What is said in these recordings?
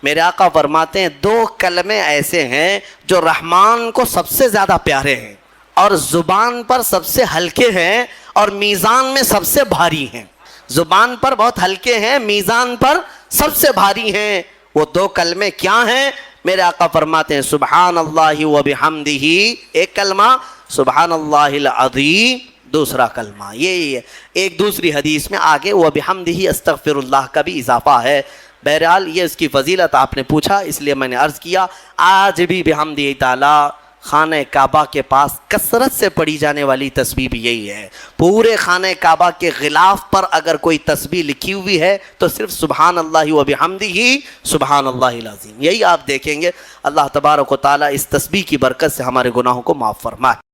میرے آقا فرماتے ہیں دو کلمے ایسے ہیں جو رحمان کو سب سے زیادہ پیارے ہیں اور زبان پر سب سے ہلکے ہیں اور میزان میں سب سے بھاری ہیں. زبان پر بہت ہلکے ہیں، میزان پر سب سے بھاری ہیں. وہ دو کلمے کیا ہیں؟ میرے آقا فرماتے ہیں سبحان اللہ و بحمدہ ایک کلمہ، سبحان اللہ العظیم دوسرا کلمہ. یہی ہے. ایک دوسری حدیث میں آگے و بحمدہ استغفر اللہ کا بھی اضافہ ہے. بہرحال یہ اس کی فضیلت آپ نے پوچھا اس لیے میں نے عرض کیا. آج بھی بحمدہ تعالی خانہ کعبہ کے پاس کثرت سے پڑھی جانے والی تسبیح بھی یہی ہے. پورے خانہ کعبہ کے غلاف پر اگر کوئی تسبیح لکھی ہوئی ہے تو صرف سبحان اللہ و بحمدہ سبحان اللہ العظیم. یہی آپ دیکھیں گے. اللہ تبارک و تعالیٰ اس تسبیح کی برکت سے ہمارے گناہوں کو معاف فرمائے.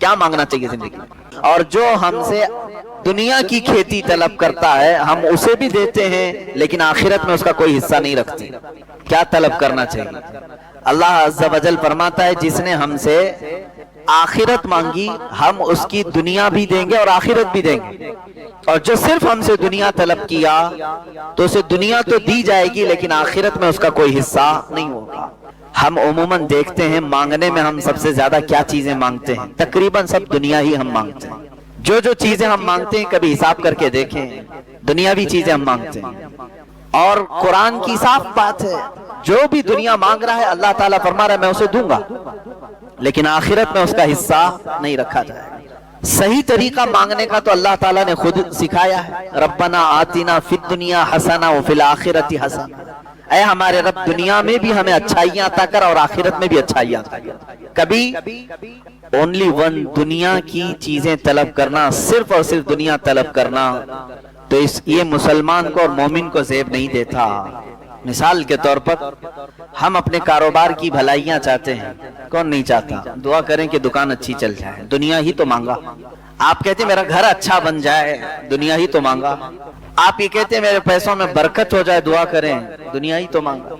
کیا مانگنا چاہیے زندگی میں؟ اور جو ہم سے دنیا کی کھیتی طلب کرتا ہے ہم اسے بھی دیتے ہیں لیکن آخرت میں اس کا کوئی حصہ نہیں رکھتے. کیا طلب کرنا چاہیے؟ اللہ عز و جل فرماتا ہے جس نے ہم سے آخرت مانگی ہم اس کی دنیا بھی دیں گے اور آخرت بھی دیں گے، اور جو صرف ہم سے دنیا طلب کیا تو اسے دنیا تو دی جائے گی لیکن آخرت میں اس کا کوئی حصہ نہیں ہوگا. ہم عموماً دیکھتے ہیں مانگنے میں ہم سب سے زیادہ کیا چیزیں مانگتے ہیں؟ تقریباً سب دنیا ہی ہم مانگتے ہیں. جو چیزیں ہم مانگتے ہیں کبھی حساب کر کے دیکھیں، دنیاوی چیزیں ہم مانگتے ہیں. اور قرآن کی صاف بات ہے جو بھی دنیا مانگ رہا ہے اللہ تعالیٰ فرما رہا ہے میں اسے دوں گا لیکن آخرت میں اس کا حصہ نہیں رکھا جائے گا. صحیح طریقہ مانگنے کا تو اللہ تعالیٰ نے خود سکھایا ہے. ربنا آتنا فی الدنیا حسنہ وفی الآخرۃ حسنہ. اے ہمارے رب دنیا میں بھی ہمیں اچھائیاں عطا کر اور آخرت میں بھی اچھائیاں عطا کر. کبھی اونلی ون دنیا کی چیزیں طلب کرنا، صرف اور صرف دنیا طلب کرنا تو یہ مسلمان کو اور مومن کو زیب نہیں دیتا. مثال کے طور پر ہم اپنے کاروبار کی بھلائیاں چاہتے ہیں، کون نہیں چاہتا؟ دعا کریں کہ دکان اچھی چل جائے، دنیا ہی تو مانگا. آپ کہتے ہیں میرا گھر اچھا بن جائے، دنیا ہی تو مانگا. آپ یہ کہتے ہیں میرے پیسوں میں برکت ہو جائے، دعا کریں، دنیا ہی تو مانگا.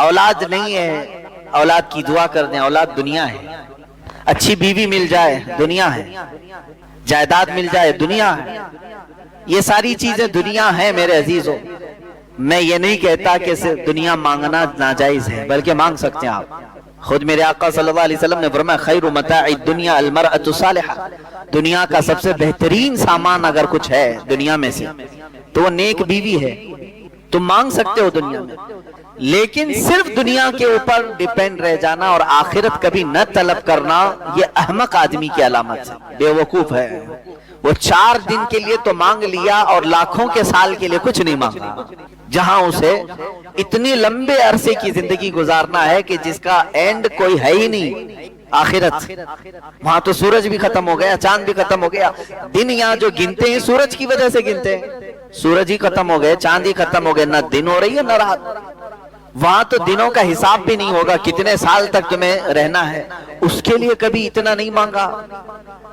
اولاد نہیں ہے، اولاد کی دعا کر دیں، اولاد دنیا ہے. اچھی بیوی مل جائے، دنیا ہے. جائیداد مل جائے، دنیا ہے. یہ ساری چیزیں دنیا ہیں میرے عزیزوں. میں یہ نہیں کہتا کہ صرف دنیا مانگنا ناجائز ہے، بلکہ مانگ سکتے ہیں آپ. خود میرے آقا صلی اللہ علیہ وسلم نے فرمایا خیر متاع الدنیا المرأۃ الصالحہ. دنیا کا سب سے بہترین سامان اگر کچھ ہے دنیا میں سے تو وہ نیک بیوی ہے. تم مانگ سکتے ہو دنیا میں، لیکن صرف دنیا کے اوپر ڈیپینڈ رہ جانا اور آخرت کبھی نہ طلب کرنا یہ احمق آدمی کی علامت ہے، بے وقوف ہے. وہ 4 دن کے لیے تو مانگ لیا اور لاکھوں کے سال کے لیے کچھ نہیں مانگا. جہاں اسے اتنی لمبے عرصے کی زندگی گزارنا ہے کہ جس کا اینڈ کوئی ہے ہی نہیں، آخرت. وہاں تو سورج بھی ختم ہو گیا، چاند بھی ختم ہو گیا. دن یہاں جو گنتے ہیں سورج کی وجہ سے گنتے ہیں، سورج ہی ختم ہو گئے، چاند ہی ختم ہو گئے، نہ دن ہو رہی ہے نہ رات. وہاں تو دنوں کا حساب بھی نہیں ہوگا، کتنے سال تک تمہیں رہنا ہے، اس کے لیے کبھی اتنا نہیں مانگا.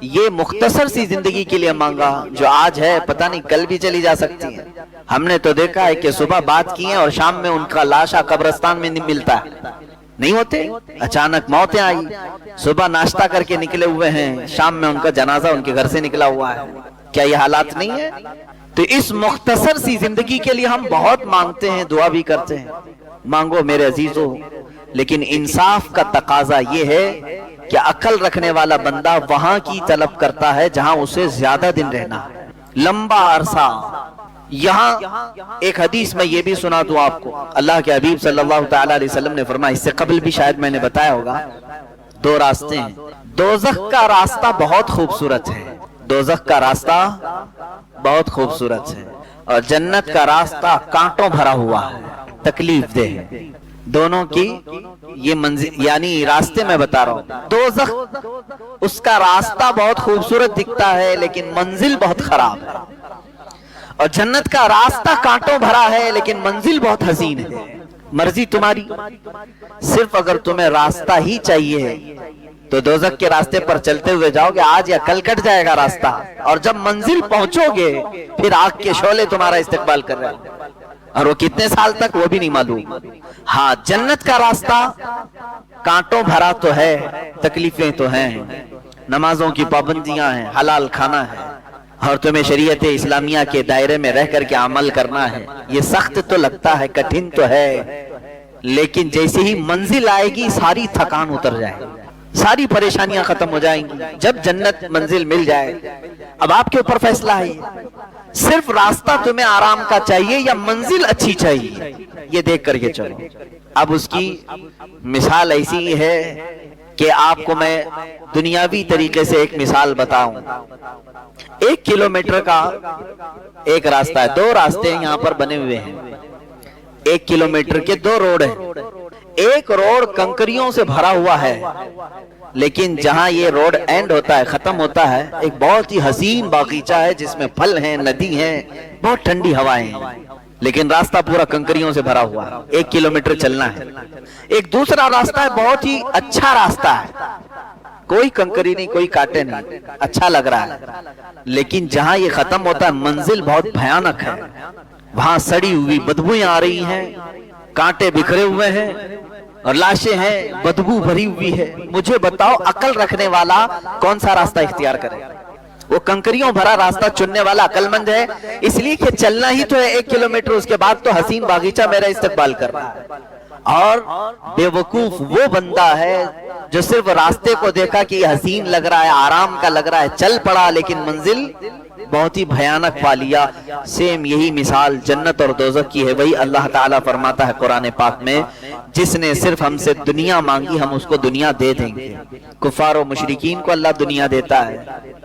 یہ مختصر سی زندگی کے لیے مانگا جو آج ہے پتہ نہیں کل بھی چلی جا سکتی ہے. ہم نے تو دیکھا ہے کہ صبح بات کی ہیں اور شام میں ان کا لاشا قبرستان میں نہیں ملتا ہے. نہیں ہوتے، اچانک موتیں آئی. صبح ناشتہ کر کے نکلے ہوئے ہیں، شام میں ان کا جنازہ ان کے گھر سے نکلا ہوا ہے. کیا یہ حالات نہیں ہے؟ تو اس مختصر سی زندگی کے لیے ہم بہت مانگتے ہیں، دعا بھی کرتے ہیں. مانگو میرے عزیزوں، لیکن انصاف کا تقاضا یہ ہے کہ عقل رکھنے والا بندہ وہاں کی طلب کرتا ہے جہاں اسے زیادہ دن رہنا ہے، لمبا عرصہ. یہاں ایک حدیث میں یہ بھی سنا دوں آپ کو. اللہ کے حبیب صلی اللہ تعالی علیہ وسلم نے فرمایا، اس سے قبل بھی شاید میں نے بتایا ہوگا، 2 راستے ہیں. دوزخ کا راستہ بہت خوبصورت ہے، دوزخ کا راستہ بہت خوبصورت ہے، اور جنت کا راستہ کانٹوں بھرا ہوا ہے، تکلیف دہ ہے. دونوں کی یہ منزل، یعنی راستے میں بتا رہا ہوں. دوزخ اس کا راستہ بہت خوبصورت دکھتا ہے لیکن منزل بہت خراب ہے، اور جنت کا راستہ کانٹوں بھرا ہے لیکن منزل بہت حسین ہے. مرضی تمہاری. صرف اگر تمہیں راستہ ہی چاہیے تو دوزخ کے راستے پر چلتے ہوئے جاؤ گے، آج یا کل کٹ جائے گا راستہ، اور جب منزل پہنچو گے پھر آگ کے شعلے تمہارا استقبال کر رہے ہیں، اور وہ کتنے سال تک وہ بھی نہیں معلوم. ہاں جنت کا راستہ کانٹوں بھرا تو ہے، تکلیفیں تو ہیں، نمازوں کی پابندیاں ہیں، حلال کھانا ہے، اور تمہیں شریعت اسلامیہ کے دائرے میں رہ کر کے عمل کرنا ہے. یہ سخت تو لگتا ہے، کٹھن تو ہے، لیکن جیسے ہی منزل آئے گی ساری تھکان اتر جائے گی, ساری پریشانیاں ختم ہو جائیں گی. جب جنت منزل مل جائے, اب آپ کے اوپر فیصلہ ہے, صرف راستہ تمہیں آرام کا چاہیے یا منزل اچھی چاہیے, یہ دیکھ کر کے چلو. اب اس کی مثال ایسی ہے کہ آپ کو میں دنیاوی طریقے سے ایک مثال بتاؤں. 1 کلومیٹر کا ایک راستہ ہے, 2 راستے یہاں پر بنے ہوئے ہیں, 1 کلومیٹر کے 2 روڈ ہیں. ایک روڈ کنکریوں سے بھرا ہوا ہے, لیکن جہاں یہ روڈ اینڈ ہوتا ہے, ختم ہوتا ہے, ایک بہت ہی حسین باغیچہ ہے جس میں پھل ہیں, ندی ہیں, بہت ٹھنڈی ہوائیں ہیں, لیکن راستہ پورا کنکریوں سے بھرا ہوا ہے, 1 کلومیٹر چلنا ہے. ایک دوسرا راستہ ہے, بہت ہی اچھا راستہ ہے, کوئی کنکری نہیں, کوئی کانٹے نہیں, اچھا لگ رہا ہے, لیکن جہاں یہ ختم ہوتا ہے منزل بہت بھیانک ہے. وہاں سڑی ہوئی بدبویں آ رہی ہیں, کانٹے بکھرے ہوئے ہیں اور لاشیں ہیں, بدبو بھری ہوئی ہے. مجھے بتاؤ عقل رکھنے والا کون سا راستہ اختیار کرے؟ وہ کنکریوں بھرا راستہ چننے والا عقل مند ہے, اس لیے کہ چلنا ہی تو ہے 1 کلومیٹر, اس کے بعد تو حسین باغیچہ میرا استقبال کر رہا ہے. اور بے وقوف وہ بندہ ہے جو صرف راستے کو دیکھا کہ یہ حسین لگ رہا ہے, آرام کا لگ رہا ہے, چل پڑا, لیکن منزل بہت ہی بھیانک پا لیا. سیم یہی مثال جنت اور دوزخ کی ہے. وہی اللہ تعالیٰ فرماتا ہے قرآن پاک میں, جس نے صرف ہم سے دنیا مانگی ہم اس کو دنیا دے دیں گے. کفار و مشرکین کو اللہ دنیا دیتا ہے,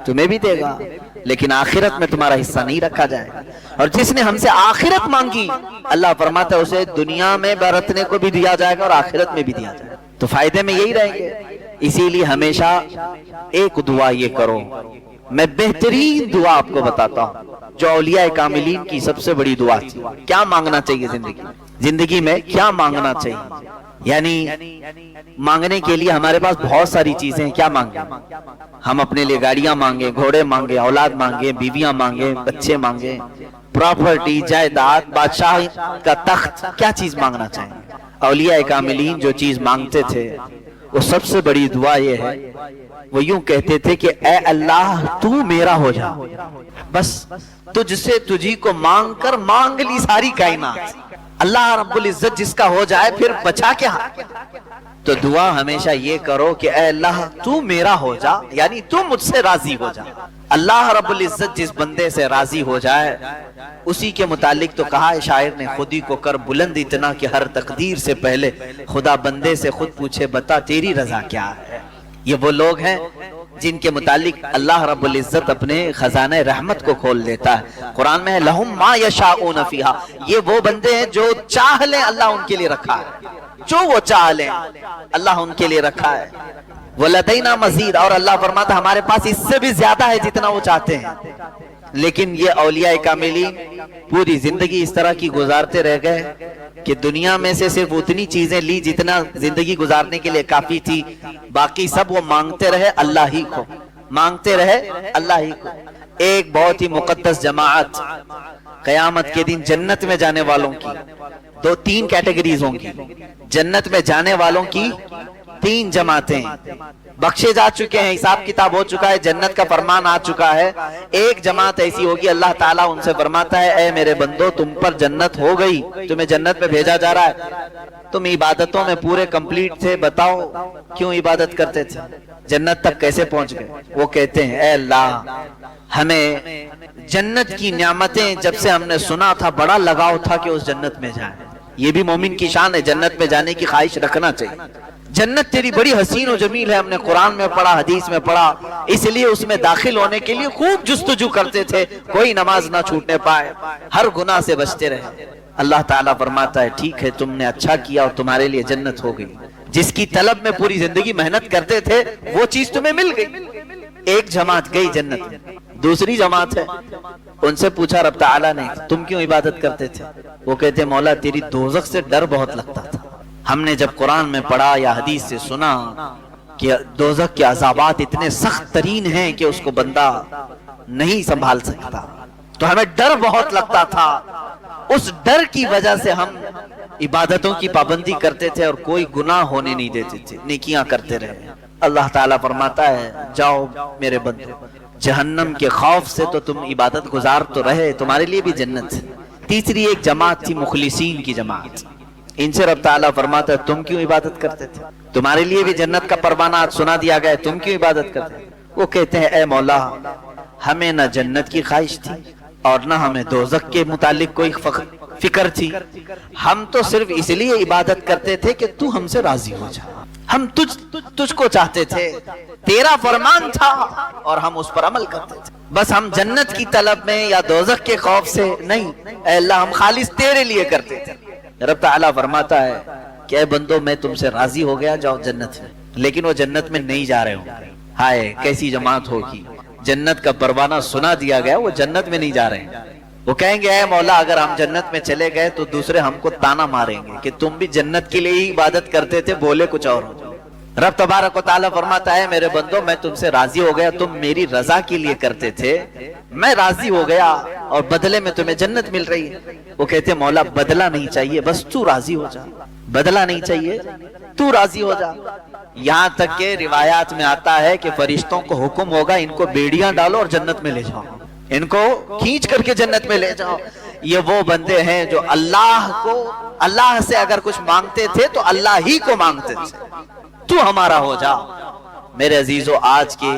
تمہیں بھی دے گا, لیکن آخرت میں تمہارا حصہ نہیں رکھا جائے گا. اور جس نے ہم سے آخرت مانگی اللہ فرماتا ہے اسے دنیا میں برتنے کو بھی دیا جائے گا اور آخرت میں بھی دیا جائے گا. تو فائدے میں یہی رہیں گے. اسی لیے ہمیشہ ایک دعا یہ کرو, میں بہترین دعا آپ کو بتاتا ہوں جو اولیاء کاملین کی سب سے بڑی دعا تھی. کیا مانگنا چاہیے زندگی میں, کیا مانگنا چاہیے؟ یعنی مانگنے کے لیے ہمارے پاس بہت ساری چیزیں ہیں. کیا مانگیں ہم؟ اپنے لیے گاڑیاں مانگیں, گھوڑے مانگیں, اولاد مانگیں, بیویاں مانگیں, بچے مانگیں, پراپرٹی, جائیداد, بادشاہ کا تخت, کیا چیز مانگنا چاہیں؟ اولیاء کاملین جو چیز مانگتے تھے وہ سب سے بڑی دعا یہ ہے, وہ یوں کہتے تھے کہ اے اللہ تو میرا ہو جا, بس تجھ سے تجھی کو مانگ کر مانگ لی ساری کائنات. اللہ رب العزت جس کا ہو جائے پھر بچا کیا. تو دعا ہمیشہ یہ کرو کہ اے اللہ تو میرا ہو جا, یعنی تو مجھ سے راضی ہو جا. اللہ رب العزت جس بندے سے راضی ہو جائے اسی کے متعلق تو کہا ہے شاعر نے, خودی کو کر بلند اتنا کہ ہر تقدیر سے پہلے خدا بندے سے خود پوچھے بتا تیری رضا کیا ہے. یہ وہ لوگ ہیں جن کے متعلق اللہ رب العزت اپنے خزانہ رحمت کو کھول دیتا ہے. قرآن میں ہے لہم ما یشاؤون فیہا, یہ وہ بندے ہیں جو چاہ لیں اللہ ان کے لیے رکھا ہے, جو وہ چاہ لیں اللہ ان کے لیے رکھا ہے. وَلَدَيْنَا مَزِيدٌ, اور اللہ فرماتا ہمارے پاس اس سے بھی زیادہ ہے جتنا وہ چاہتے ہیں. لیکن یہ اولیاء کاملین پوری زندگی اس طرح کی گزارتے رہ گئے کہ دنیا میں سے صرف اتنی چیزیں لی جتنا زندگی گزارنے کے لیے کافی تھی, باقی سب وہ مانگتے رہے اللہ ہی کو, مانگتے رہے اللہ ہی کو. ایک بہت ہی مقدس جماعت قیامت کے دن جنت میں جانے والوں کی 3 کیٹیگریز ہوں گی. جنت میں جانے والوں کی 3 جماعتیں بخشے جا چکے ہیں, حساب کتاب ہو چکا ہے, جنت کا فرمان آ چکا ہے. ایک جماعت ایسی ہوگی اللہ تعالیٰ ان سے فرماتا ہے اے میرے بندو تم پر جنت ہو گئی, تمہیں جنت میں بھیجا جا رہا ہے, تم عبادتوں میں پورے کمپلیٹ تھے, بتاؤ کیوں عبادت کرتے تھے, جنت تک کیسے پہنچ گئے؟ وہ کہتے ہیں اے اللہ ہمیں جنت کی نعمتیں جب سے ہم نے سنا تھا بڑا لگاؤ تھا کہ اس جنت میں جائیں. یہ بھی مومن کی شان ہے, جنت میں جانے کی خواہش رکھنا چاہیے. جنت تیری بڑی حسین و جمیل ہے, ہم نے قرآن میں پڑھا, حدیث میں پڑھا, اس لیے اس میں داخل ہونے کے لیے خوب جستجو کرتے تھے, کوئی نماز نہ چھوٹنے پائے, ہر گناہ سے بچتے رہے. اللہ تعالیٰ فرماتا ہے ٹھیک ہے تم نے اچھا کیا اور تمہارے لیے جنت ہو گئی. جس کی طلب میں پوری زندگی محنت کرتے تھے وہ چیز تمہیں مل گئی. ایک جماعت گئی جنت. دوسری جماعت ہے, ان سے پوچھا رب تعالیٰ نے تم کیوں عبادت کرتے تھے؟ وہ کہتے مولا تیری دوزخ سے ڈر بہت لگتا تھا, ہم نے جب قرآن میں پڑھا یا حدیث سے سنا کہ دوزخ کے عذابات اتنے سخت ترین ہیں کہ اس کو بندہ نہیں سنبھال سکتا, تو ہمیں ڈر بہت لگتا تھا. اس ڈر کی وجہ سے ہم عبادتوں کی پابندی کرتے تھے اور کوئی گناہ ہونے نہیں دیتے تھے, نیکیاں کرتے رہے. اللہ تعالیٰ فرماتا ہے جاؤ میرے بندے, جہنم کے خوف سے تو تم عبادت گزار تو رہے, تمہارے لیے بھی جنت. تیسری ایک جماعت تھی مخلصین کی جماعت, ان سے رب تعالیٰ فرماتا ہے تم کیوں عبادت کرتے تھے؟ تمہارے لیے بھی جنت کا پروانہ سنا دیا گیا، تم کیوں عبادت کرتے تھے؟ وہ کہتے ہیں اے مولا ہمیں نہ جنت کی خواہش تھی اور نہ ہمیں دوزخ کے متعلق کوئی فکر تھی، ہم تو صرف اس لیے عبادت کرتے تھے کہ تو ہم سے راضی ہو جا، ہم تجھ کو چاہتے تھے، تیرا فرمان تھا اور ہم اس پر عمل کرتے تھے، بس ہم جنت کی طلب میں یا دوزخ کے خوف سے نہیں، اے اللہ ہم خالص تیرے لیے کرتے تھے۔ رب تعالیٰ فرماتا ہے کہ اے بندو میں تم سے راضی ہو گیا، جاؤ جنت میں، لیکن وہ جنت میں نہیں جا رہے ہوں گے۔ ہائے کیسی جماعت ہوگی، جنت کا پروانہ سنا دیا گیا، وہ جنت میں نہیں جا رہے ہیں۔ وہ کہیں گے اے مولا اگر ہم جنت میں چلے گئے تو دوسرے ہم کو تانا ماریں گے کہ تم بھی جنت کے لیے ہی عبادت کرتے تھے، بولے کچھ اور ہو۔ رب تبارک و تعالیٰ فرماتا ہے میرے بندو میں تم سے راضی ہو گیا، تم میری رضا کے لیے کرتے تھے، میں راضی ہو گیا اور بدلے میں تمہیں جنت مل رہی ہے۔ وہ کہتے مولا بدلہ نہیں چاہیے، بس تو راضی ہو جا، بدلہ نہیں چاہیے، تو راضی ہو جا۔ یہاں تک کہ روایات میں آتا ہے کہ فرشتوں کو حکم ہوگا ان کو بیڑیاں ڈالو اور جنت میں لے جاؤ، ان کو کھینچ کر کے جنت میں لے جاؤ۔ یہ وہ بندے ہیں جو اللہ سے اگر کچھ مانگتے تھے تو اللہ ہی کو مانگتے تھے، تو ہمارا ہو جا۔ میرے عزیزو آج کے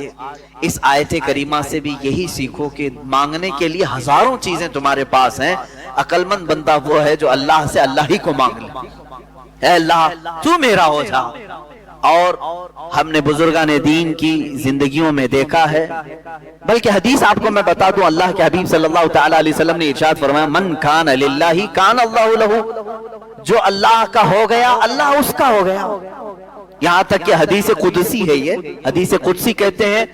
اس آیت کریمہ سے بھی یہی سیکھو کہ مانگنے کے لیے ہزاروں چیزیں تمہارے پاس ہیں، عقل مند بندہ وہ ہے جو اللہ سے اللہ ہی کو مانگ لے، اے اللہ تو میرا ہو جا۔ اور ہم نے بزرگان دین کی زندگیوں میں دیکھا ہے، بلکہ حدیث آپ کو میں بتا دوں، اللہ کے حبیب صلی اللہ تعالی علیہ وسلم نے ارشاد فرمایا من کان للہ کان اللہ لہ، جو اللہ کا ہو گیا اللہ اس کا ہو گیا۔ یہاں تک کہ حدیث قدسی ہے، یہ حدیث قدسی کہتے ہیں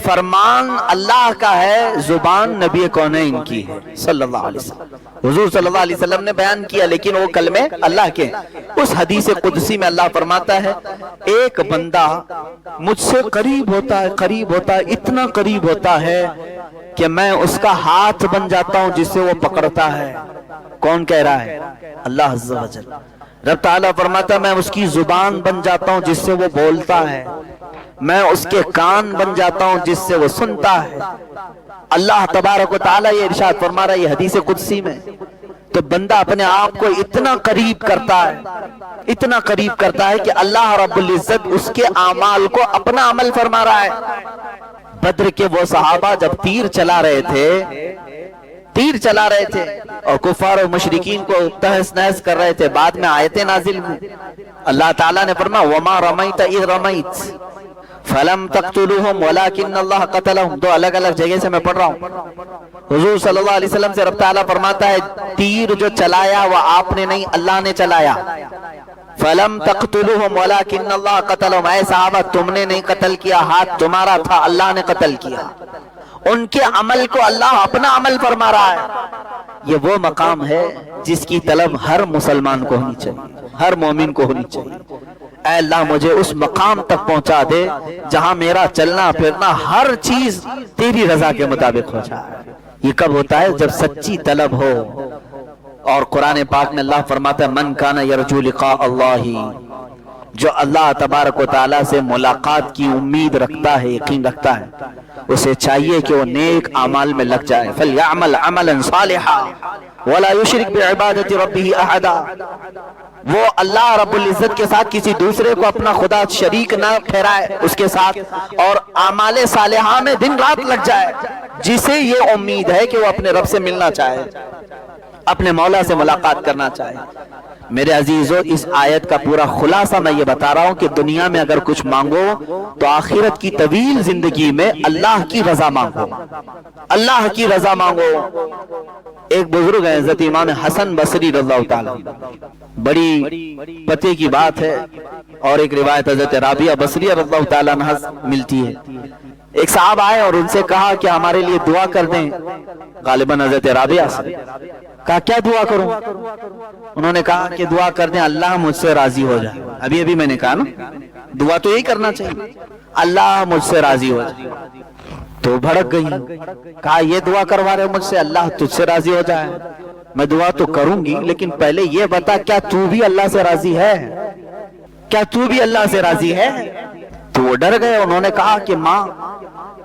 فرمان اللہ کا ہے، زبان نبی کونین کی ہے صلی اللہ علیہ وسلم۔ حضور صلی اللہ علیہ وسلم نے بیان کیا لیکن وہ کلمے اللہ کے۔ اس حدیث قدسی میں اللہ فرماتا ہے ایک بندہ مجھ سے قریب ہوتا ہے، اتنا قریب ہوتا ہے کہ میں اس کا ہاتھ بن جاتا ہوں جس سے وہ پکڑتا ہے۔ کون کہہ رہا ہے؟ اللہ عز و جل۔ رب تعالیٰ فرماتا ہے میں اس کی زبان بن جاتا ہوں جس سے وہ بولتا ہے، میں اس کے کان بن جاتا ہوں جس سے وہ سنتا ہے۔ اللہ تبارک و تعالیٰ یہ ارشاد فرما رہا ہے یہ حدیث قدسی میں۔ تو بندہ اپنے آپ کو اتنا قریب کرتا ہے کہ اللہ رب العزت اس کے اعمال کو اپنا عمل فرما رہا ہے۔ بدر کے وہ صحابہ جب تیر چلا رہے تھے اور کفار و مشرکین کو تہس نہس کر رہے تھے، بعد میں آیتیں نازل ہوئی، اللہ تعالیٰ نے فرمایا وما رمیت اذ رمیت فلم تقتلوہم ولکن اللہ قتلہم۔ دو الگ الگ جگہ سے میں پڑھ رہا ہوں۔ حضور صلی اللہ علیہ وسلم سے رب تعالیٰ فرماتا ہے تیر جو چلایا وہ آپ نے نہیں اللہ نے چلایا۔ فلم تقتلوہم ولکن اللہ قتلہم، اے صحابہ تم نے نہیں قتل کیا، ہاتھ تمہارا تھا، اللہ نے قتل کیا۔ ان کے عمل کو اللہ اپنا عمل فرما رہا ہے۔ یہ وہ مقام ہے جس کی طلب ہر مسلمان کو ہونی چاہیے، ہر مومن کو ہونی چاہیے۔ اے اللہ مجھے اس مقام تک پہنچا دے جہاں میرا چلنا پھرنا ہر چیز تیری رضا کے مطابق ہو جائے۔ یہ کب ہوتا ہے؟ جب سچی طلب ہو۔ اور قرآن پاک میں اللہ فرماتا ہے من کان یرجو لقاء اللہ، جو اللہ تبارک و تعالیٰ سے ملاقات کی امید رکھتا ہے، یقین رکھتا ہے، اسے چاہیے کہ وہ نیک اعمال میں لگ جائے۔ فَلْيَعْمَلْ عَمَلًا صَالِحًا وَلَا يُشْرِكْ بِعِبَادَةِ رَبِّهِ أَحَدًا، وہ اللہ رب العزت کے ساتھ کسی دوسرے کو اپنا خدا شریک نہ ٹھہرائے اس کے ساتھ، اور اعمال صالحہ میں دن رات لگ جائے، جسے یہ امید ہے کہ وہ اپنے رب سے ملنا چاہے، اپنے مولا سے ملاقات کرنا چاہے۔ میرے عزیزو اس آیت کا پورا خلاصہ میں یہ بتا رہا ہوں کہ دنیا میں اگر کچھ مانگو تو آخرت کی طویل زندگی میں اللہ کی رضا مانگو، اللہ کی رضا مانگو۔ ایک بزرگ ہیں حضرت امام حسن بصری رضی اللہ تعالیٰ، بڑی پتے کی بات ہے، اور ایک روایت حضرت رابعہ بصری رضی اللہ تعالیٰ عنہ ملتی ہے۔ ایک صاحب آئے اور ان سے کہا کہ ہمارے لیے دعا کر دیں، غالباً حضرت رابعہ سے کہا کیا دعا کروں؟ انہوں نے کہا کہ دعا کر دیں اللہ مجھ سے راضی ہو جائے۔ ابھی میں نے کہا نا دعا تو یہی کرنا چاہیے، اللہ مجھ سے راضی ہو جائے۔ تو بھڑک گئی، کہا یہ دعا کروا رہے مجھ سے اللہ تجھ سے راضی ہو جائے؟ میں دعا تو کروں گی لیکن پہلے یہ بتا کیا تو بھی اللہ سے راضی ہے؟ کیا تو بھی اللہ سے راضی ہے؟ تو وہ ڈر گئے، انہوں نے کہا کہ ماں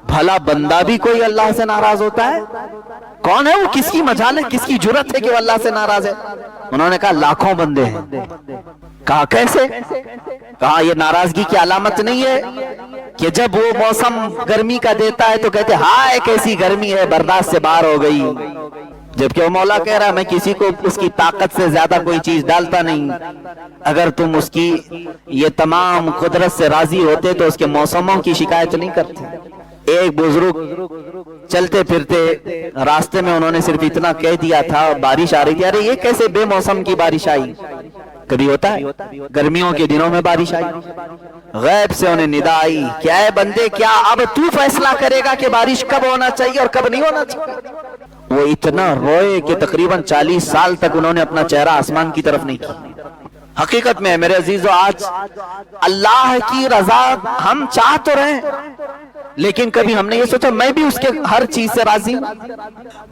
بھلا بندہ بھی کوئی اللہ سے ناراض ہوتا ہے؟ کون ہے وہ؟ کس کی مجال ہے، کس کی جرت ہے کہ وہ اللہ سے ناراض ہے؟ انہوں نے کہا لاکھوں بندے ہیں. کہا کیسے؟ کہا یہ ناراضگی کی علامت نہیں ہے کہ جب وہ موسم گرمی کا دیتا ہے تو کہتے ہائے کیسی گرمی ہے، برداشت سے باہر ہو گئی، جبکہ وہ مولا کہہ رہا ہے میں کسی کو اس کی طاقت سے زیادہ کوئی چیز ڈالتا نہیں. اگر تم اس کی یہ تمام قدرت سے راضی ہوتے تو اس کے موسموں کی شکایت نہیں کرتے. ایک بزرگ چلتے پھرتے راستے میں انہوں نے صرف اتنا کہہ دیا تھا، بارش آ رہی تھی، ارے یہ کیسے بے موسم کی بارش آئی؟ کبھی ہوتا ہے گرمیوں کے دنوں میں بارش آئی. غیب سے انہیں ندا آئی کہ اے بندے کیا اب تو فیصلہ کرے گا کہ بارش کب ہونا چاہیے اور کب نہیں ہونا چاہیے؟ وہ اتنا روئے کہ تقریباً 40 سال تک انہوں نے اپنا چہرہ آسمان کی طرف نہیں کیا. حقیقت میں میرے عزیزو آج اللہ کی رضا ہم چاہ تو رہے لیکن کبھی ہم نے یہ سوچا میں بھی اس کے ہر چیز سے راضی ہوں.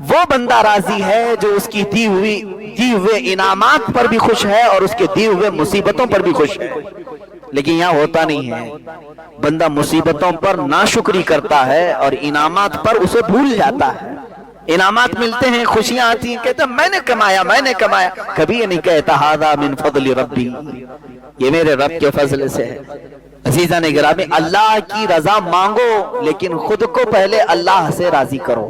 وہ بندہ راضی ہے جو اس کی دی ہوئے انعامات پر بھی خوش ہے اور اس کے دی ہوئے مصیبتوں پر بھی خوش ہے. لیکن یہاں ہوتا نہیں ہے، بندہ مصیبتوں پر ناشکری کرتا ہے اور انعامات پر اسے بھول جاتا ہے. انعامات ملتے ہیں، خوشیاں آتی ہیں، کہتا میں نے کمایا، کبھی یہ نہیں کہتا ھذا من فضل ربی، یہ میرے رب کے فضل سے ہے. عزیزان گرامی، اللہ کی رضا مانگو لیکن خود کو پہلے اللہ سے راضی کرو،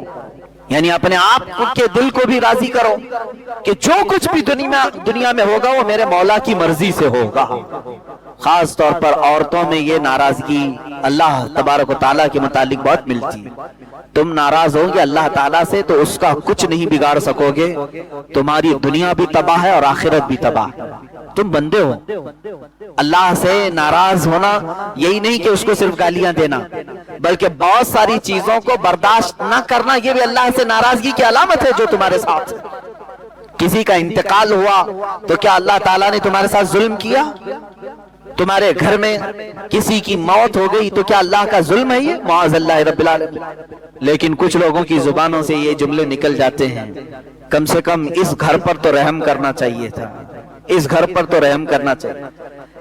یعنی اپنے آپ کے دل کو بھی راضی کرو کہ جو کچھ بھی دنیا میں ہوگا وہ میرے مولا کی مرضی سے ہوگا. خاص طور پر عورتوں میں یہ ناراضگی اللہ تبارک و تعالیٰ کے متعلق بہت ملتی ہے. تم ناراض ہوگے اللہ تعالیٰ سے تو اس کا کچھ نہیں بگاڑ سکو گے، تمہاری دنیا بھی تباہ ہے اور آخرت بھی تباہ. تم بندے ہو، اللہ سے ناراض ہونا یہی نہیں کہ اس کو صرف گالیاں دینا، بلکہ بہت ساری چیزوں کو برداشت نہ کرنا یہ بھی اللہ سے ناراضگی کی علامت ہے جو تمہارے ساتھ. کسی کا انتقال ہوا تو کیا اللہ تعالیٰ نے تمہارے ساتھ ظلم کیا؟ تمہارے گھر میں کسی کی موت ہو گئی تو کیا اللہ کا ظلم ہے یہ؟ معاذ اللہ رب العالمین. لیکن کچھ لوگوں کی زبانوں سے یہ جملے نکل جاتے ہیں، کم سے کم اس گھر پر تو رحم کرنا چاہیے تھا، اس گھر پر تو رحم کرنا چاہیے.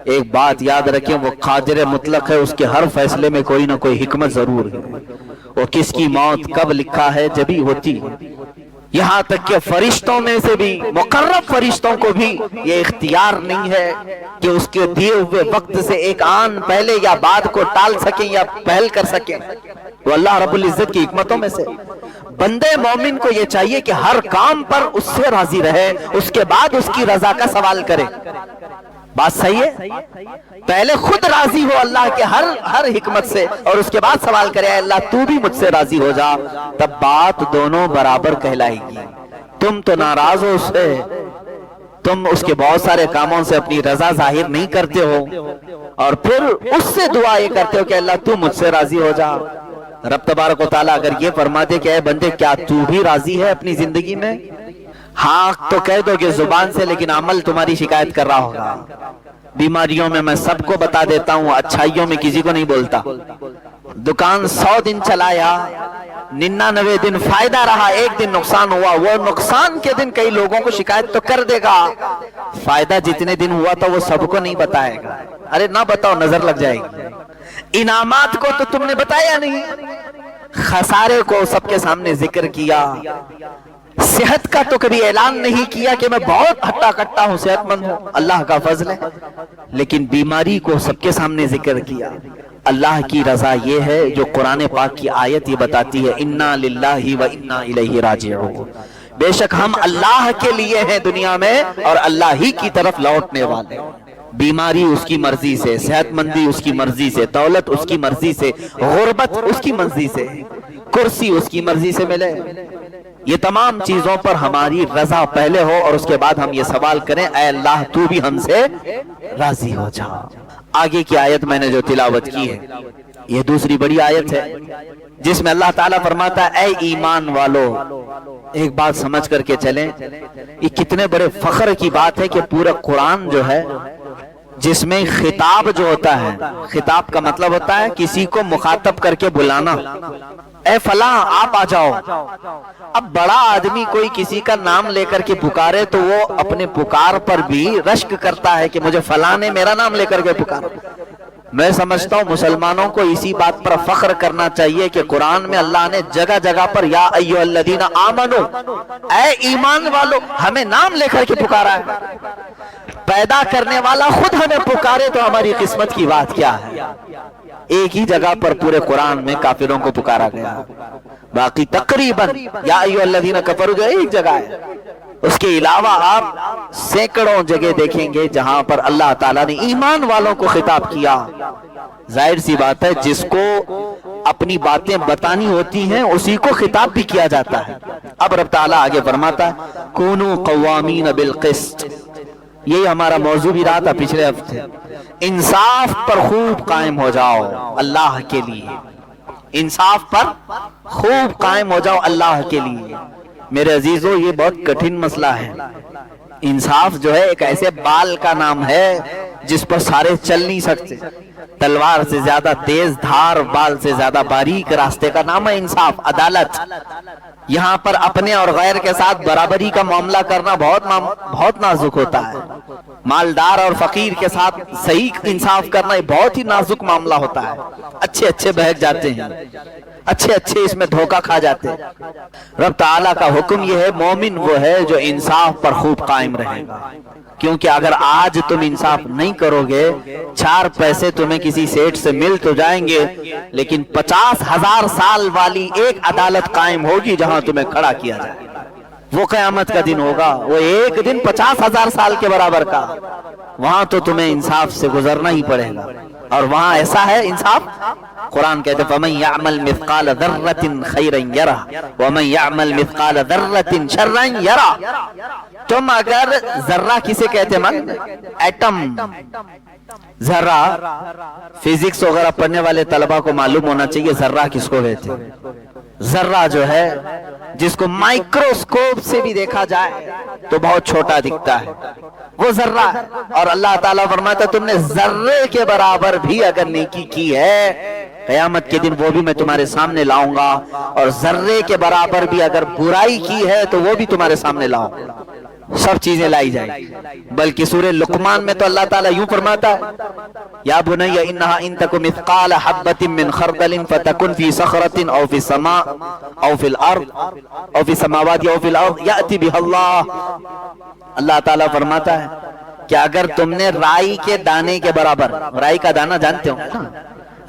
ایک بات یاد رکھیں، وہ قادر مطلق ہے، اس کے ہر فیصلے میں کوئی نہ کوئی حکمت ضرور ہے. وہ کس کی موت کب لکھا ہے جبھی ہوتی ہے. یہاں تک کہ فرشتوں میں سے بھی مقرب فرشتوں کو بھی یہ اختیار نہیں ہے کہ اس کے دیے ہوئے وقت سے ایک آن پہلے یا بعد کو ٹال سکیں یا پہل کر سکیں. وہ اللہ رب العزت کی حکمتوں میں سے. بندے مومن کو یہ چاہیے کہ ہر کام پر اس سے راضی رہے، اس کے بعد اس کی رضا کا سوال کرے. بات صحیح ہے؟ پہلے خود راضی ہو اللہ کے ہر حکمت سے اور اس کے بعد سوال کرے اللہ تو بھی مجھ سے راضی ہو جا، تب بات دونوں برابر کہلائے گی. تم تو ناراض ہو اس سے، تم اس کے بہت سارے کاموں سے اپنی رضا ظاہر نہیں کرتے ہو اور پھر اس سے دعا یہ کرتے ہو کہ اللہ تو مجھ سے راضی ہو جا. رب تبارک و تعالیٰ اگر یہ فرما دے کہ اے بندے کیا تو بھی راضی ہے اپنی زندگی میں؟ ہاں تو کہہ دو کہ زبان سے، لیکن عمل تمہاری شکایت کر رہا ہوگا. بیماریوں میں میں سب کو بتا دیتا ہوں، اچھائیوں میں کسی کو نہیں بولتا. دکان 100 دن چلایا، 99 دن فائدہ رہا، ایک دن نقصان ہوا، وہ نقصان کے دن کئی لوگوں کو شکایت تو کر دے گا. فائدہ جتنے دن ہوا تھا وہ سب کو نہیں بتائے گا. ارے نہ بتاؤ نظر لگ جائے گی. انعامات کو تو تم نے بتایا نہیں، خسارے کو سب کے سامنے ذکر کیا. صحت کا تو کبھی اعلان نہیں کیا کہ میں بہت ہٹا کٹا ہوں، صحت مند ہوں، اللہ کا فضل ہے. لیکن بیماری کو سب کے سامنے ذکر کیا. اللہ کی رضا یہ ہے جو قرآن پاک کی آیت یہ بتاتی ہے انا للہ و انا الیہ راجعون. بے شک ہم اللہ کے لیے ہیں دنیا میں اور اللہ ہی کی طرف لوٹنے والے. بیماری اس کی مرضی سے، صحت مندی اس کی مرضی سے، دولت اس کی مرضی سے، غربت اس کی مرضی سے، کرسی اس کی مرضی سے ملے. یہ تمام چیزوں پر ہماری رضا پہلے ہو اور اس کے بعد ہم یہ سوال کریں اے اللہ تو بھی ہم سے راضی ہو جا. آگے کی آیت میں نے جو تلاوت کی ہے یہ دوسری بڑی آیت ہے جس میں اللہ تعالیٰ فرماتا ہے اے ایمان والو. ایک بات سمجھ کر کے چلیں، یہ کتنے بڑے فخر کی بات ہے کہ پورا قرآن جو ہے جس میں خطاب جو ہوتا ہے، خطاب کا مطلب ہوتا ہے کسی کو مخاطب کر کے بلانا، اے فلاں آپ آ جاؤ. اب بڑا آدمی کوئی کسی کا نام لے کر کے پکارے تو وہ اپنے پکار پر بھی رشک کرتا ہے کہ مجھے فلاں نے میرا نام لے کر کے پکارا. میں سمجھتا ہوں مسلمانوں کو اسی بات پر فخر کرنا چاہیے کہ قرآن میں اللہ نے جگہ جگہ پر یا ایھا الذین آمنو، اے ایمان والو، ہمیں نام لے کر کے پکارا ہے۔ پیدا کرنے والا خود ہمیں پکارے تو ہماری قسمت کی بات کیا ہے۔ ایک ہی جگہ پر پورے قرآن میں کافروں کو پکارا گیا، باقی تقریباً یا ایھا الذین کفروا جو ایک جگہ ہے، اس کے علاوہ آپ سینکڑوں جگہ دیکھیں گے جہاں پر اللہ تعالیٰ نے ایمان والوں کو خطاب کیا۔ ظاہر سی بات ہے جس کو اپنی باتیں بتانی ہوتی ہیں اسی کو خطاب بھی کیا جاتا ہے۔ اب رب تعالیٰ آگے فرماتا ہے کونوا قوامین بالقسط، یہی ہمارا موضوع بھی رہا تھا پچھلے ہفتے، انصاف پر خوب قائم ہو جاؤ اللہ کے لیے، انصاف پر خوب قائم ہو جاؤ اللہ کے لیے۔ میرے عزیزو یہ بہت کٹھن مسئلہ ہے۔ انصاف جو ہے ایک ایسے بال کا نام ہے جس پر سارے چل نہیں سکتے، تلوار سے زیادہ تیز دھار، بال سے زیادہ باریک راستے کا نام ہے انصاف، عدالت۔ یہاں پر اپنے اور غیر کے ساتھ برابری کا معاملہ کرنا بہت نازک ہوتا ہے، مالدار اور فقیر کے ساتھ صحیح انصاف کرنا بہت ہی نازک معاملہ ہوتا ہے۔ اچھے بہک جاتے ہیں، اچھے اس میں دھوکہ کھا جاتے ہیں۔ رب تعالیٰ کا حکم یہ ہے مومن وہ ہے جو انصاف پر خوب قائم رہے گا، کیونکہ اگر آج تم انصاف نہیں کرو گے، 4 پیسے تمہیں کسی سیٹ سے مل تو جائیں گے، لیکن 50,000 سال والی ایک عدالت قائم ہوگی جہاں تمہیں کھڑا کیا جائے گا۔ وہ قیامت کا دن ہوگا، وہ ایک دن 50,000 سال کے برابر کا، وہاں تو تمہیں انصاف سے گزرنا ہی پڑے گا۔ اور وہاں ایسا ہے انصاف، قرآن کہتے ہیں فَمَن يَعْمَلْ مِثْقَالَ ذَرَّةٍ خَيْرًا يَرَهُ وَمَن يَعْمَلْ مِثْقَالَ ذَرَّةٍ شَرًّا يَرَهُ۔ تم اگر ذرہ کسے کہتے ہیں؟ ایٹم، ذرہ، فزکس وغیرہ پڑھنے والے طلبہ کو معلوم ہونا چاہیے ذرہ کس کو کہتے ہیں۔ ذرہ جو ہے جس کو مائکروسکوپ سے بھی دیکھا جائے تو بہت چھوٹا دکھتا ہے، وہ ذرہ ہے۔ اور اللہ تعالیٰ فرماتا ہے تم نے ذرے کے برابر بھی اگر نیکی کی ہے، قیامت کے دن وہ بھی میں تمہارے سامنے لاؤں گا، اور ذرے کے برابر بھی اگر برائی کی ہے تو وہ بھی تمہارے سامنے لاؤں گا۔ سب چیزیں لائی جائیں گی۔ بلکہ سورہ لقمان میں تو اللہ تعالیٰ یوں فرماتا ہے یا بنی انہا ان تک مثقال حبۃ من خردل فتکن فی صخرۃ او فی السماء او فی الارض او فی السماوات او فی الارض یأتی بها اللہ۔ اللہ تعالیٰ فرماتا ہے کہ اگر تم نے رائی کے دانے کے برابر، رائی کا دانہ جانتے ہو،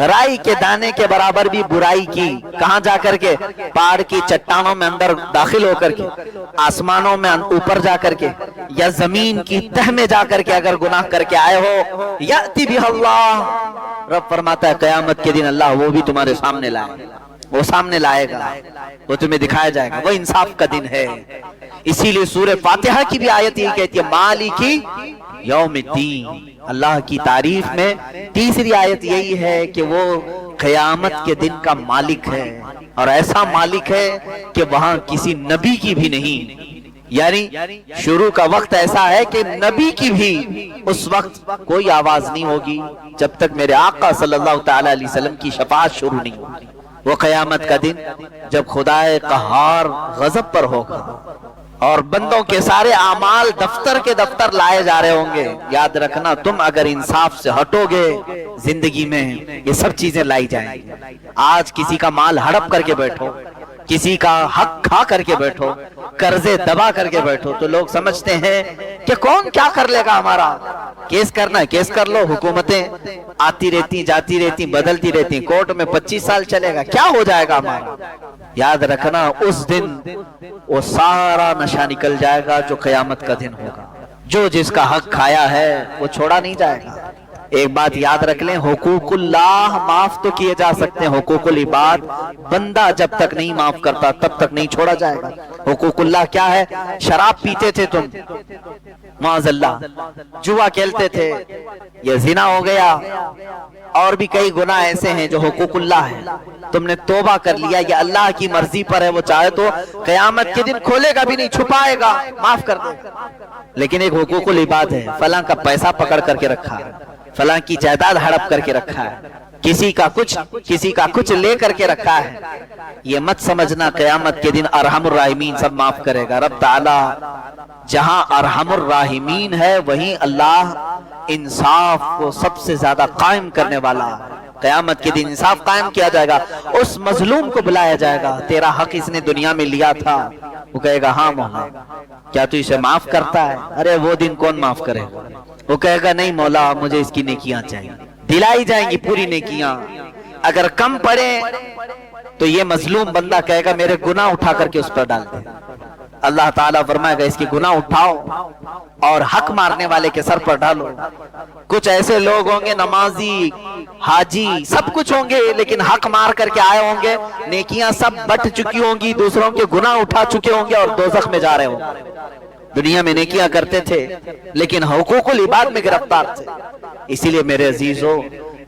رائی کے دانے کے برابر بھی برائی کی، کہاں جا کر کے؟ پہاڑ کی چٹانوں میں اندر داخل ہو کر کے، آسمانوں میں اوپر جا کر کے، یا زمین کی تہ میں جا کر کے اگر گناہ کر کے آئے ہو، یأتی بها اللہ، رب فرماتا ہے قیامت کے دن اللہ وہ بھی تمہارے سامنے لائے، وہ سامنے لائے گا، وہ تمہیں دکھایا جائے گا۔ وہ انصاف کا دن ہے۔ اسی لیے سورہ فاتحہ کی بھی آیت یہ کہتی ہے مالکی یوم الدین، اللہ کی تعریف میں تیسری آیت یہی ہے کہ وہ قیامت کے دن کا مالک ہے، اور ایسا مالک ہے کہ وہاں کسی نبی کی بھی نہیں، یعنی شروع کا وقت ایسا ہے کہ نبی کی بھی اس وقت کوئی آواز نہیں ہوگی جب تک میرے آقا صلی اللہ تعالی علیہ وسلم کی شفاعت شروع نہیں ہوگی۔ وہ قیامت کا دن جب خدائے قہار غضب پر ہوگا اور بندوں کے سارے اعمال دفتر کے دفتر لائے جا رہے ہوں گے۔ یاد رکھنا تم اگر انصاف سے ہٹو گے زندگی میں یہ سب چیزیں لائی جائیں گی۔ آج کسی کا مال ہڑپ کر کے بیٹھو، کسی کا حق کھا کر کے بیٹھو، قرضے دبا کر کے بیٹھو تو لوگ سمجھتے ہیں کہ کون کیا کر لے گا ہمارا، کیس کرنا ہے کیس کر لو، حکومتیں آتی رہتی جاتی رہتی بدلتی رہتی، کورٹ میں 25 سال چلے گا، کیا ہو جائے گا ہمارا۔ یاد رکھنا اس دن وہ سارا نشہ نکل جائے گا جو قیامت کا دن ہوگا، جو جس کا حق کھایا ہے وہ چھوڑا نہیں جائے گا۔ ایک بات یاد رکھ لیں، حقوق اللہ معاف تو کیے جا سکتے ہیں، حقوق العباد بندہ جب تک نہیں معاف کرتا تب تک نہیں چھوڑا جائے گا۔ حقوق اللہ کیا ہے؟ شراب پیتے تھے تم، معاذ اللہ، جوا کھیلتے تھے، یہ زنا ہو گیا، اور بھی کئی گناہ ایسے ہیں جو حقوق اللہ ہے، تم نے توبہ کر لیا، یہ اللہ کی مرضی پر ہے، وہ چاہے تو قیامت کے دن کھولے گا بھی نہیں، چھپائے گا، معاف کر دے گا۔ لیکن ایک حقوق العباد ہے، فلاں کا پیسہ پکڑ کر کے رکھا ہے، فلاں کی جائیداد ہڑپ کر کے رکھا ہے، کسی کا کچھ لے کر کے رکھا ہے، یہ مت سمجھنا قیامت کے دن ارحم الراحمین سب معاف کرے گا۔ رب تعالی جہاں ارحم الراحمین ہے وہیں اللہ انصاف کو سب سے زیادہ قائم کرنے والا ہے۔ قیامت کے دن انصاف قائم کیا جائے گا، اس مظلوم کو بلایا جائے گا، تیرا حق اس نے دنیا میں لیا تھا، وہ کہے گا ہاں مولا، کیا تو اسے معاف کرتا ہے؟ ارے وہ دن کون معاف کرے گا؟ وہ کہے گا نہیں مولا، مجھے اس کی نیکیاں چاہیے، دلائی جائیں گی پوری نیکیاں، اگر کم پڑے تو یہ مظلوم بندہ کہے گا میرے گناہ اٹھا کر کے اس پر ڈال دے۔ اللہ تعالیٰ فرمائے گا اس کی گناہ اٹھاؤ اور حق مارنے والے کے سر پر ڈالو۔ کچھ ایسے لوگ ہوں گے نمازی، حاجی، سب کچھ ہوں گے، لیکن حق مار کر کے آئے ہوں گے، نیکیاں سب بٹ چکی ہوں گی، دوسروں کے گناہ اٹھا چکے ہوں گے اور دوزخ میں جا رہے ہوں گے۔ دنیا میں نیکیاں کرتے تھے لیکن حقوق العباد میں گرفتار تھے۔ اسی لیے میرے عزیزو،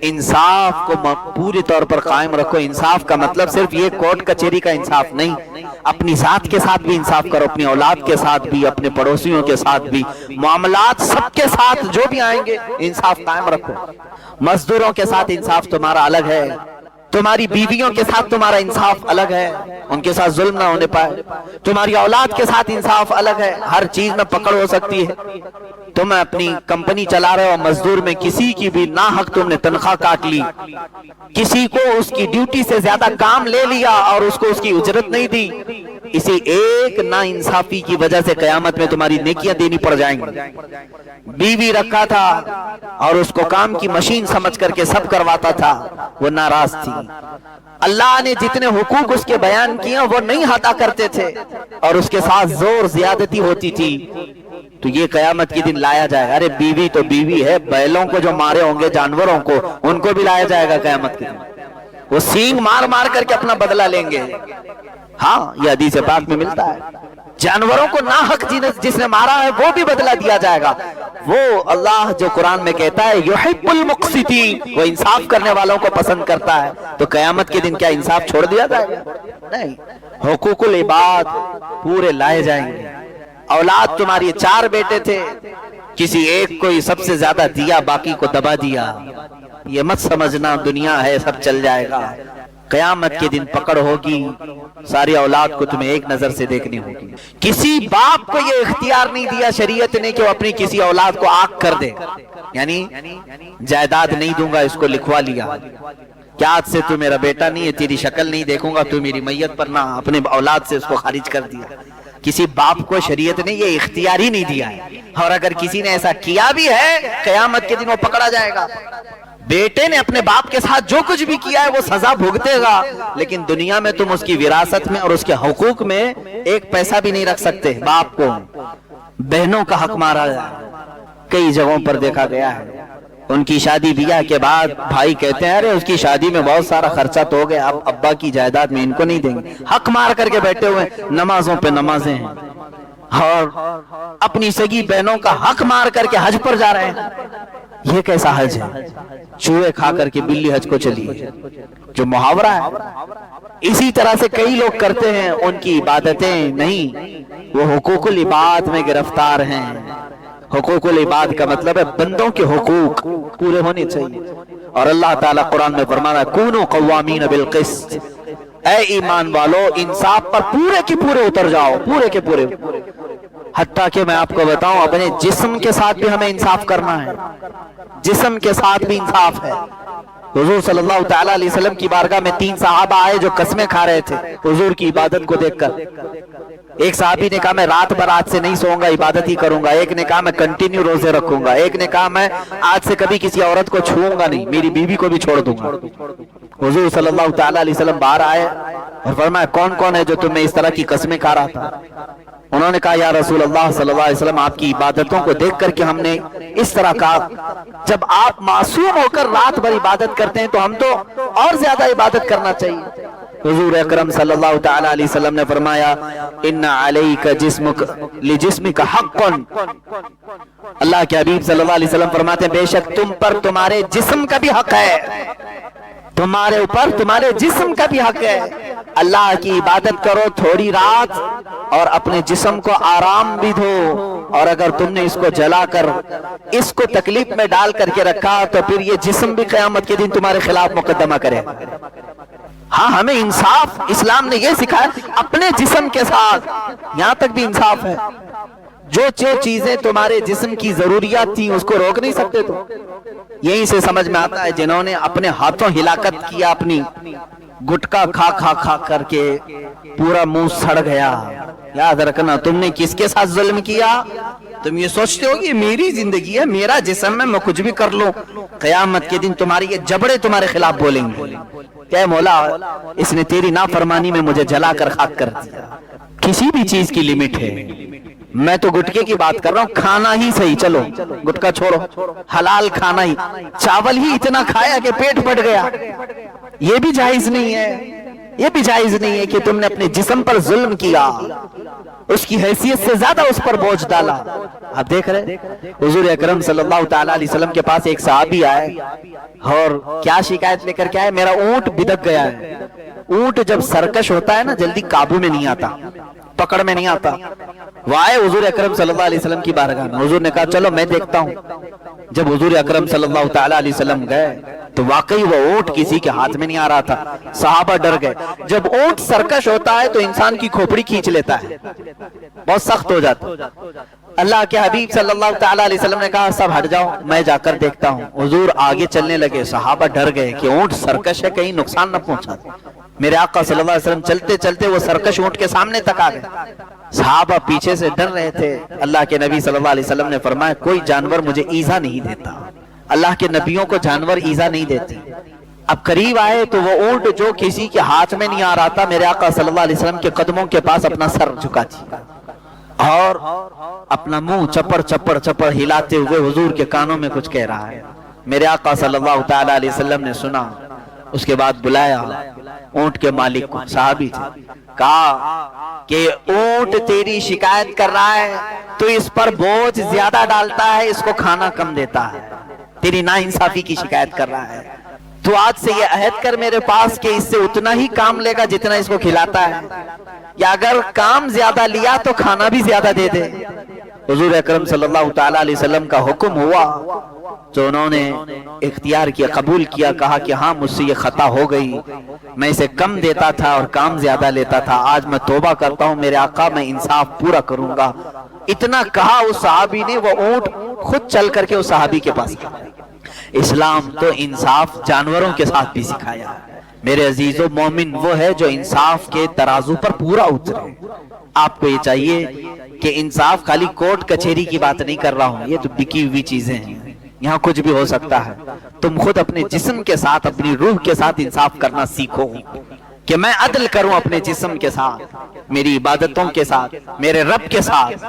انصاف کو پوری طور پر قائم رکھو۔ انصاف کا مطلب صرف یہ کورٹ کچہری کا انصاف نہیں، اپنی ذات کے ساتھ بھی انصاف کرو، اپنی اولاد کے ساتھ بھی، اپنے پڑوسیوں کے ساتھ بھی، معاملات سب کے ساتھ جو بھی آئیں گے انصاف قائم رکھو۔ مزدوروں کے ساتھ انصاف تمہارا الگ ہے، تمہاری بیویوں کے ساتھ تمہارا انصاف الگ ہے، ان کے ساتھ ظلم نہ ہونے پائے، تمہاری اولاد کے ساتھ انصاف الگ ہے، ہر چیز میں پکڑ ہو سکتی ہے۔ تم اپنی کمپنی چلا رہے ہو، مزدور میں کسی کی بھی ناحق تم نے تنخواہ کاٹ لی، کسی کو اس کی ڈیوٹی سے زیادہ کام لے لیا اور اس کو اس کی اجرت نہیں دی، اسی ایک نا انصافی کی وجہ سے قیامت میں تمہاری نیکیاں دینی پڑ جائیں گی۔ بیوی رکھا تھا اور اس کو کام کی مشین سمجھ کر کے سب کرواتا تھا، وہ ناراض تھی۔ اللہ نے جتنے حقوق اس کے بیان کیے وہ نہیں ادا کرتے تھے اور اس کے ساتھ زور زیادتی ہوتی تھی، تو یہ قیامت کے دن لایا جائے گا۔ ارے بیوی تو بیوی ہے، بیلوں کو جو مارے ہوں گے، جانوروں کو، ان کو بھی لایا جائے گا قیامت کے دن، وہ سینگ مار مار کر کے اپنا بدلہ لیں گے۔ ہاں یہ حدیث پاک میں ملتا ہے، جانوروں کو ناحق جس نے مارا ہے وہ بھی بدلہ دیا جائے گا۔ وہ اللہ جو قرآن میں کہتا ہے یحب المقسطین، وہ انصاف کرنے والوں کو پسند کرتا ہے، تو قیامت کے دن کیا انصاف چھوڑ دیا جائے گا؟ نہیں، حقوق العباد پورے لائے جائیں گے۔ اولاد تمہاری 4 بیٹے تھے، کسی ایک کو سب سے زیادہ دیا، باقی کو دبا دیا، یہ مت سمجھنا دنیا ہے سب چل جائے گا۔ قیامت کے دن پکڑ ہوگی، ساری اولاد کو تمہیں ایک نظر سے دیکھنی ہوگی۔ کسی باپ کو یہ اختیار نہیں دیا شریعت نے کہ وہ اپنی کسی اولاد کو آگ کر دے، یعنی جائیداد نہیں دوں گا اس کو لکھوا لیا، کیا آج سے تو میرا بیٹا نہیں ہے، تیری شکل نہیں دیکھوں گا، تو میری میت پر نہ، اپنے اولاد سے اس کو خارج کر دیا۔ کسی باپ کو شریعت نے یہ اختیار ہی نہیں دیا ہے، اور اگر کسی نے ایسا کیا بھی ہے قیامت کے دن وہ پکڑا جائے گا۔ بیٹے نے اپنے باپ کے ساتھ جو کچھ بھی کیا ہے وہ سزا بھگتے گا، لیکن دنیا میں تم اس کی وراثت میں اور اس کے حقوق میں ایک پیسہ بھی نہیں رکھ سکتے۔ باپ کو بہنوں کا حق مارا جائے، کئی جگہوں پر دیکھا گیا ہے، ان کی شادی بیاہ کے بعد بھائی کہتے ہیں ارے اس کی شادی میں بہت سارا خرچہ تو ہو گیا، اب ابا کی جائیداد میں ان کو نہیں دیں گے، حق مار کر کے بیٹھے ہوئے، نمازوں پہ نمازیں ہیں، اور اپنی سگی بہنوں کا حق مار کر کے حج پر جا رہے ہیں۔ یہ کیسا حج ہے؟ چوہے کھا کر کے بلی حج کو چلی، جو محاورہ ہے۔ اسی طرح سے کئی لوگ کرتے ہیں، ان کی عبادتیں نہیں، وہ حقوق العباد میں گرفتار ہیں۔ حقوق العباد کا مطلب ہے بندوں کے حقوق پورے ہونے چاہیے، اور اللہ تعالیٰ قرآن میں فرمانا ہے کونوا قوامین بالقسط، اے ایمان والو انصاف پر پورے کے پورے اتر جاؤ، پورے کے پورے۔ حتیٰ کہ میں آپ کو بتاؤں اپنے جسم کے ساتھ بھی ہمیں انصاف کرنا ہے، جسم کے ساتھ بھی انصاف ہے۔ حضور صلی اللہ تعالیٰ علیہ وسلم کی بارگاہ میں 3 صحابہ آئے جو قسمیں کھا رہے تھے حضور کی عبادت کو دیکھ کر۔ ایک صحابی نے کہا میں رات بھر آج سے نہیں سوؤں گا، عبادت ہی کروں گا۔ ایک نے کہا میں کنٹینیو روزے رکھوں گا۔ ایک نے کہا میں آج سے کبھی کسی عورت کو چھوؤں گا نہیں، میری بیوی کو بھی چھوڑ دوں گا۔ حضور صلی اللہ تعالیٰ علیہ وسلم باہر آئے اور فرمایا کون کون ہے جو تم میں اس طرح کی قسمیں کھا رہا تھا؟ انہوں نے کہا یا رسول اللہ صلی اللہ علیہ وسلم آپ کی عبادتوں کو دیکھ کر کے ہم نے اس طرح کہا، جب آپ معصوم ہو کر رات بھر عبادت کرتے ہیں تو ہم تو اور زیادہ عبادت کرنا چاہیے۔ حضور اکرم صلی اللہ تعالی علیہ وسلم نے فرمایا ان علیک جسمک لجسمک حق، اللہ کے حبیب صلی اللہ علیہ وسلم فرماتے ہیں بے شک تم پر تمہارے جسم کا بھی حق ہے، تمہارے اوپر تمہارے جسم کا بھی حق ہے۔ اللہ کی عبادت کرو تھوڑی رات اور اپنے جسم کو آرام بھی دو، اور اگر تم نے اس کو جلا کر اس کو تکلیف میں ڈال کر کے رکھا تو پھر یہ جسم بھی قیامت کے دن تمہارے خلاف مقدمہ کرے۔ ہاں ہمیں انصاف اسلام نے یہ سکھایا، اپنے جسم کے ساتھ یہاں تک بھی انصاف ہے۔ جو چیزیں تمہارے جسم کی ضروریات تھیں اس کو روک نہیں سکتے تو یہیں سے سمجھ میں آتا ہے جنہوں نے اپنے ہاتھوں ہلاکت کیا، اپنی گٹکا کھا کھا کھا کر کے پورا منہ سڑ گیا. یاد رکھنا تم نے کس کے ساتھ ظلم کیا؟ تم یہ سوچتے ہو کہ میری زندگی ہے، میرا جسم ہے، میں کچھ بھی کر لوں. قیامت کے دن تمہاری یہ جبڑے تمہارے خلاف بولیں گے کہ مولا اس نے تیری نافرمانی میں مجھے جلا کر خاک کر دیا. کسی بھی چیز کی لمٹ ہے. میں تو گٹکے کی بات کر رہا ہوں، کھانا ہی صحیح، چلو گٹکا چھوڑو، حلال کھانا ہی، چاول ہی اتنا کھایا کہ پیٹ پھٹ گیا، یہ بھی جائز نہیں ہے. یہ بھی جائز نہیں ہے کہ تم نے اپنے جسم پر ظلم کیا، اس کی حیثیت سے زیادہ اس پر بوجھ ڈالا. آپ دیکھ رہے حضور اکرم صلی اللہ تعالی علیہ وسلم کے پاس ایک صحابی آئے اور کیا شکایت لے کر کے آئے؟ میرا اونٹ بدک گیا ہے. اونٹ جب سرکش ہوتا ہے نا جلدی قابو میں نہیں آتا، پکڑ میں نہیں آتا. وہ آئے حضور اکرم صلی اللہ علیہ وسلم کی بارگاہ میں. حضور نے کہا چلو میں دیکھتا ہوں. جب حضور اکرم صلی اللہ تعالی علیہ وسلم گئے تو واقعی وہ اونٹ کسی کے ہاتھ میں نہیں آ رہا تھا. صحابہ ڈر گئے. جب اونٹ سرکش ہوتا ہے تو انسان کی کھوپڑی کھینچ لیتا ہے، بہت سخت ہو جاتا. اللہ کے حبیب صلی اللہ تعالی علیہ وسلم نے کہا سب ہٹ جاؤ میں جا کر دیکھتا ہوں. حضور آگے چلنے لگے. صحابہ ڈر گئے کہ اونٹ سرکش ہے، کہیں نقصان نہ پہنچا. میرے آقا صلی اللہ علیہ وسلم چلتے چلتے وہ سرکش اونٹ کے سامنے تک آ گئے. صحابہ پیچھے سے ڈر رہے تھے. اللہ کے نبی صلی اللہ علیہ وسلم نے فرمایا کوئی جانور مجھے ایذا نہیں دیتا. اللہ کے نبیوں کو جانور ایذا نہیں دیتی. اب قریب آئے تو وہ اونٹ جو کسی کے ہاتھ میں نہیں آ رہا تھا میرے آقا صلی اللہ علیہ وسلم کے قدموں کے پاس اپنا سر جھکا دیا اور اپنا منہ چپڑ چپڑ چپڑ ہلاتے ہوئے حضور کے کانوں میں کچھ کہہ رہا ہے. میرے آقا صلی اللہ تعالی علیہ وسلم نے سنا. اس کے بعد بلایا اونٹ کے مالک کو، صحابی تھے، کہا کہ اونٹ تیری شکایت کر رہا ہے، تو اس پر بوجھ زیادہ ڈالتا ہے، اس کو کھانا کم دیتا ہے، تیری ناانصافی کی شکایت کر رہا ہے. تو آج سے یہ عہد کر میرے پاس کہ اس سے اتنا ہی کام لے گا جتنا اس کو کھلاتا ہے، یا اگر کام زیادہ لیا تو کھانا بھی زیادہ دے دے. حضور اکرم صلی اللہ تعالی علیہ وسلم کا حکم ہوا تو انہوں نے اختیار کیا، قبول کیا. کہا کہ ہاں مجھ سے یہ خطا ہو گئی، میں اسے کم دیتا تھا اور کام زیادہ لیتا تھا. آج میں توبہ کرتا ہوں میرے آقا، میں انصاف پورا کروں گا. اتنا کہا اس صحابی نے، وہ اونٹ خود چل کر کے اس صحابی کے پاس گیا. اسلام تو انصاف جانوروں کے ساتھ بھی سکھایا. میرے عزیزو، مومن وہ ہے جو انصاف کے ترازو پر پورا اترے. آپ کو یہ چاہیے کہ انصاف خالی کورٹ کچہری کی بات نہیں کر رہا ہوں، یہ تو بکی ہوئی چیزیں ہیں، یہاں کچھ بھی ہو سکتا ہے. تم خود اپنے جسم کے ساتھ، اپنی روح کے ساتھ انصاف کرنا سیکھو کہ میں عدل کروں اپنے جسم کے ساتھ، میری عبادتوں کے ساتھ، میرے رب کے ساتھ.